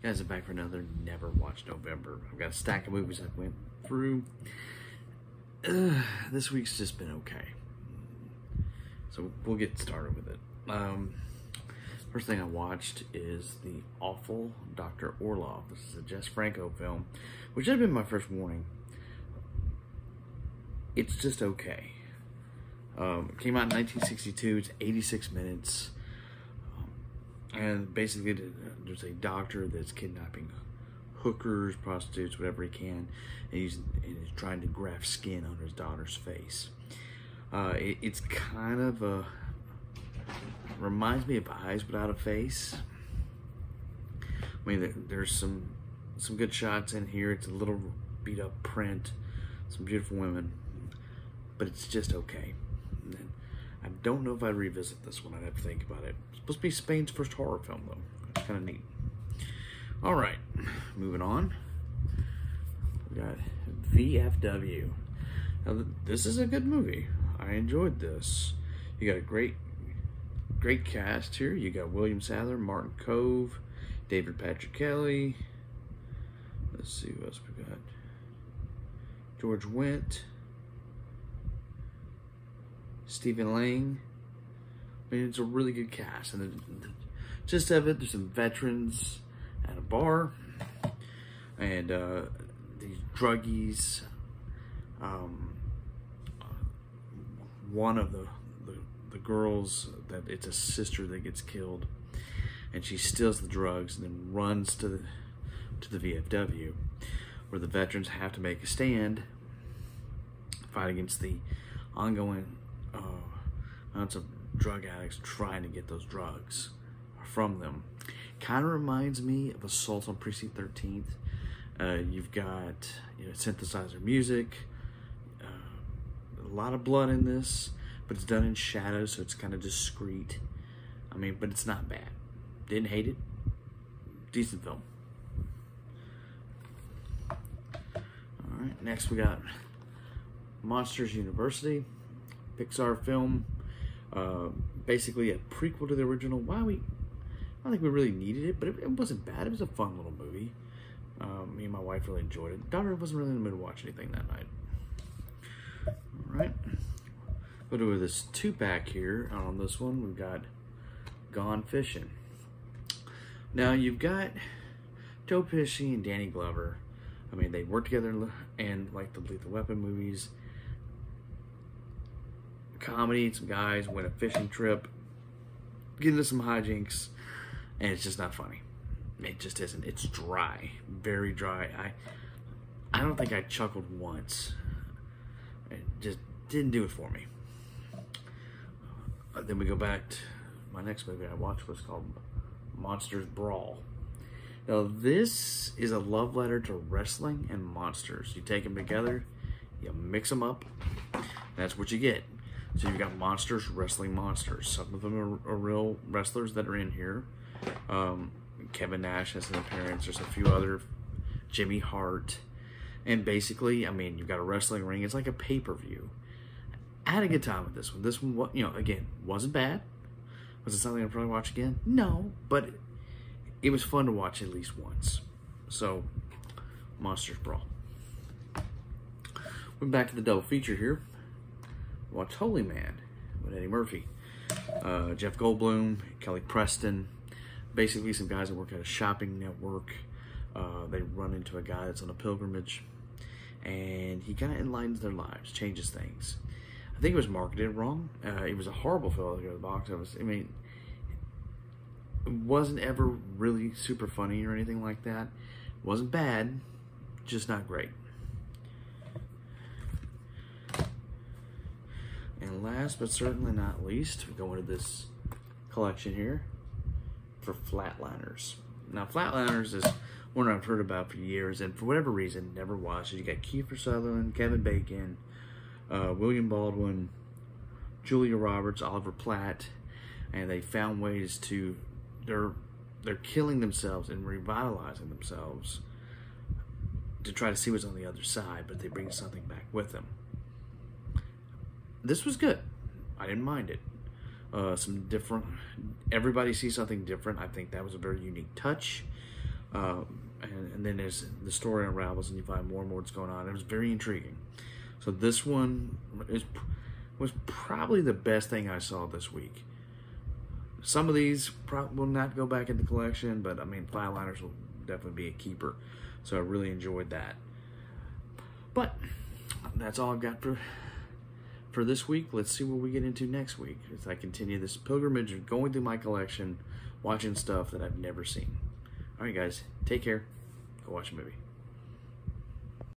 Guys, I'm back for another Never Watched November. I've got a stack of movies I went through. This week's just been okay. So we'll get started with it. First thing I watched is The Awful Dr. Orloff. This is a Jess Franco film, which had been my first warning. It's just okay. It came out in 1962. It's 86 minutes. And basically, there's a doctor that's kidnapping hookers, prostitutes, whatever he can, and he's trying to graft skin on his daughter's face. It's kind of reminds me of Eyes Without a Face. I mean, there's some good shots in here. It's a little beat up print, some beautiful women, but it's just okay. I don't know if I'd revisit this one. I'd have to think about it. It's supposed to be Spain's first horror film, though. It's kind of neat. All right, moving on. We got VFW. Now, this is a good movie. I enjoyed this. You got a great cast here. You got William Sadler, Martin Kove, David Patrick Kelly. Let's see who else we got. George Wendt. Stephen Lang. I mean, it's a really good cast. And the gist of it, there's some veterans at a bar. And these druggies. One of the girls, that it's a sister that gets killed. And she steals the drugs and then runs to the VFW, where the veterans have to make a stand, fight against the ongoing amounts of drug addicts trying to get those drugs from them. Kind of reminds me of Assault on Precinct 13. You've got synthesizer music, a lot of blood in this, but it's done in shadows, so it's kind of discreet. I mean, but it's not bad. Didn't hate it. Decent film. All right, next we got Monsters University, Pixar film. Basically a prequel to the original. I don't think we really needed it, but it wasn't bad. It was a fun little movie. Me and my wife really enjoyed it. Daughter wasn't really in the mood to watch anything that night. All right. We'll do this 2-pack here. On this one, we've got Gone Fishing. Now, you've got Joe Pesci and Danny Glover. I mean, they work together in like the Lethal Weapon movies. Comedy, some guys win a fishing trip, get into some hijinks, and it's just not funny. It just isn't. It's dry, very dry. I don't think I chuckled once. It just didn't do it for me. Then we go back to my next movie I watched was called Monsters Brawl. Now this is a love letter to wrestling and monsters. You take them together, you mix them up, and that's what you get. So you've got monsters wrestling monsters. Some of them are real wrestlers that are in here. Kevin Nash has an appearance. There's a few other, Jimmy Hart. And basically, I mean, you've got a wrestling ring. It's like a pay-per-view. I had a good time with this one. This one, again, wasn't bad. Was it something I'd probably watch again? No, but it was fun to watch at least once. So, Monsters Brawl. We're back to the double feature here. Watch Holy Man with Eddie Murphy, Jeff Goldblum, Kelly Preston. Basically, some guys that work at a shopping network. They run into a guy that's on a pilgrimage, and he kind of enlightens their lives, changes things. I think it was marketed wrong. It was a horrible film to go to the box office. I mean, it wasn't ever really super funny or anything like that. It wasn't bad, just not great. And last but certainly not least, we go into this collection here for Flatliners. Now, Flatliners is one I've heard about for years, and for whatever reason, never watched it. You got Kiefer Sutherland, Kevin Bacon, William Baldwin, Julia Roberts, Oliver Platt, and they found ways to, they're killing themselves and revitalizing themselves to try to see what's on the other side, but they bring something back with them. This was good. I didn't mind it. Some different, everybody sees something different. I think that was a very unique touch. And then as the story unravels and you find more and more what's going on, it was very intriguing. So this one was probably the best thing I saw this week. Some of these will not go back in the collection, but I mean, Flatliners will definitely be a keeper. So I really enjoyed that. But that's all I've got for this week. Let's see what we get into next week as I continue this pilgrimage of going through my collection, watching stuff that I've never seen. All right, guys, take care. Go watch a movie.